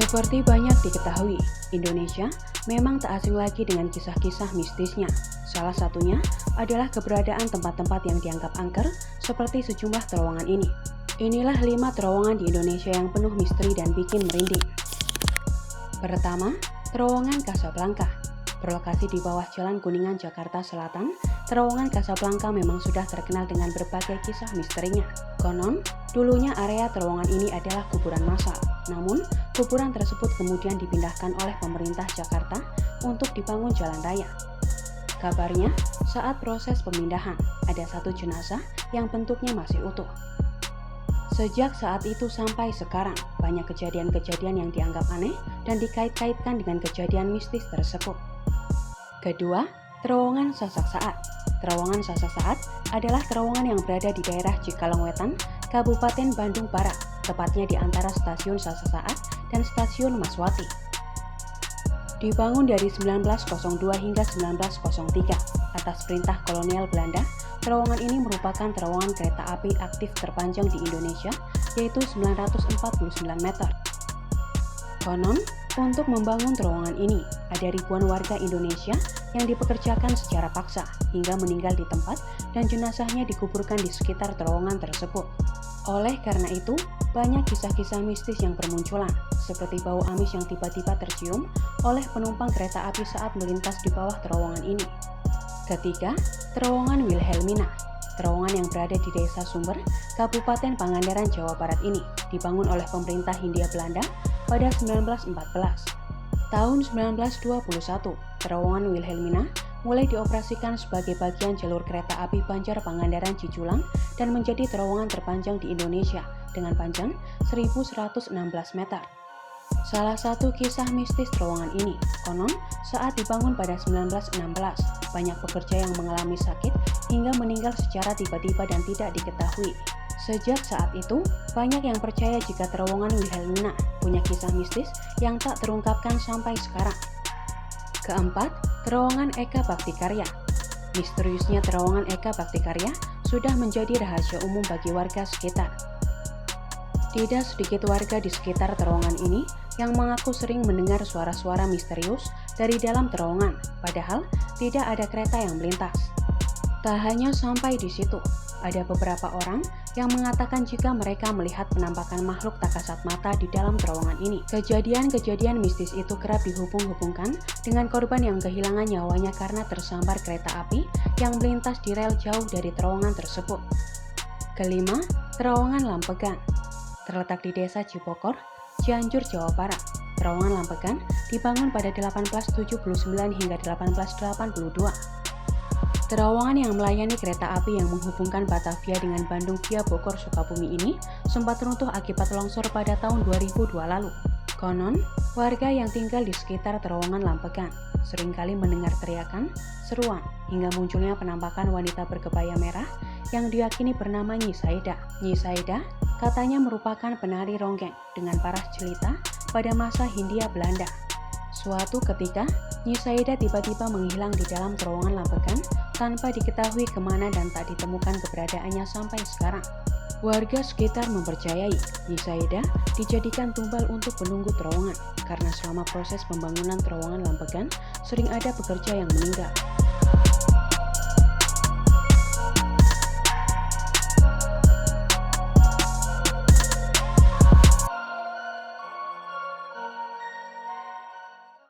Seperti banyak diketahui, Indonesia memang tak asing lagi dengan kisah-kisah mistisnya. Salah satunya adalah keberadaan tempat-tempat yang dianggap angker seperti sejumlah terowongan ini. Inilah 5 terowongan di Indonesia yang penuh misteri dan bikin merinding. Pertama, terowongan Casablanca. Berlokasi di bawah Jalan Kuningan, Jakarta Selatan, terowongan Casablanca memang sudah terkenal dengan berbagai kisah misterinya. Konon, dulunya area terowongan ini adalah kuburan massal. Namun, kuburan tersebut kemudian dipindahkan oleh pemerintah Jakarta untuk dibangun jalan raya. Kabarnya, saat proses pemindahan, ada satu jenazah yang bentuknya masih utuh. Sejak saat itu sampai sekarang, banyak kejadian-kejadian yang dianggap aneh dan dikait-kaitkan dengan kejadian mistis tersebut. Kedua, terowongan Sasak Saat. Terowongan Sasak Saat adalah terowongan yang berada di daerah Cikalongwetan, Kabupaten Bandung Barat, tepatnya di antara stasiun Sasak Saat dan stasiun Maswati. Dibangun dari 1902 hingga 1903 atas perintah kolonial Belanda, terowongan ini merupakan terowongan kereta api aktif terpanjang di Indonesia, yaitu 949 meter. Konon, untuk membangun terowongan ini, ada ribuan warga Indonesia yang dipekerjakan secara paksa hingga meninggal di tempat dan jenazahnya dikuburkan di sekitar terowongan tersebut. Oleh karena itu, banyak kisah-kisah mistis yang bermunculan, seperti bau amis yang tiba-tiba tercium oleh penumpang kereta api saat melintas di bawah terowongan ini. Ketiga, terowongan Wilhelmina. Terowongan yang berada di Desa Sumber, Kabupaten Pangandaran, Jawa Barat ini dibangun oleh pemerintah Hindia Belanda pada 1914. Tahun 1921, terowongan Wilhelmina mulai dioperasikan sebagai bagian jalur kereta api Banjar Pangandaran Cijulang dan menjadi terowongan terpanjang di Indonesia dengan panjang 1116 meter. Salah satu kisah mistis terowongan ini, konon saat dibangun pada 1916, banyak pekerja yang mengalami sakit hingga meninggal secara tiba-tiba dan tidak diketahui. Sejak saat itu, banyak yang percaya jika terowongan Wilhelmina punya kisah mistis yang tak terungkapkan sampai sekarang. Keempat, terowongan Eka Bakti Karya. Misteriusnya terowongan Eka Bakti Karya sudah menjadi rahasia umum bagi warga sekitar. Tidak sedikit warga di sekitar terowongan ini yang mengaku sering mendengar suara-suara misterius dari dalam terowongan, padahal tidak ada kereta yang melintas. Tak hanya sampai di situ, ada beberapa orang yang mengatakan jika mereka melihat penampakan makhluk tak kasat mata di dalam terowongan ini. Kejadian-kejadian mistis itu kerap dihubung-hubungkan dengan korban yang kehilangan nyawanya karena tersambar kereta api yang melintas di rel jauh dari terowongan tersebut. Kelima, terowongan Lampegan. Terletak di Desa Cipokor, Cianjur, Jawa Barat. Terowongan Lampegan dibangun pada 1879 hingga 1882. Terowongan yang melayani kereta api yang menghubungkan Batavia dengan Bandung via Bogor Sukabumi ini sempat runtuh akibat longsor pada tahun 2002 lalu. Konon, warga yang tinggal di sekitar terowongan Lampegan seringkali mendengar teriakan, seruan, hingga munculnya penampakan wanita berkebaya merah yang diyakini bernama Nyi Saida. Nyi Saida katanya merupakan penari ronggeng dengan paras jelita pada masa Hindia Belanda. Suatu ketika, Nyi Saida tiba-tiba menghilang di dalam terowongan Lampegan tanpa diketahui kemana dan tak ditemukan keberadaannya sampai sekarang. Warga sekitar mempercayai Nyi Saida dijadikan tumbal untuk penunggu terowongan karena selama proses pembangunan terowongan Lampegan sering ada pekerja yang meninggal.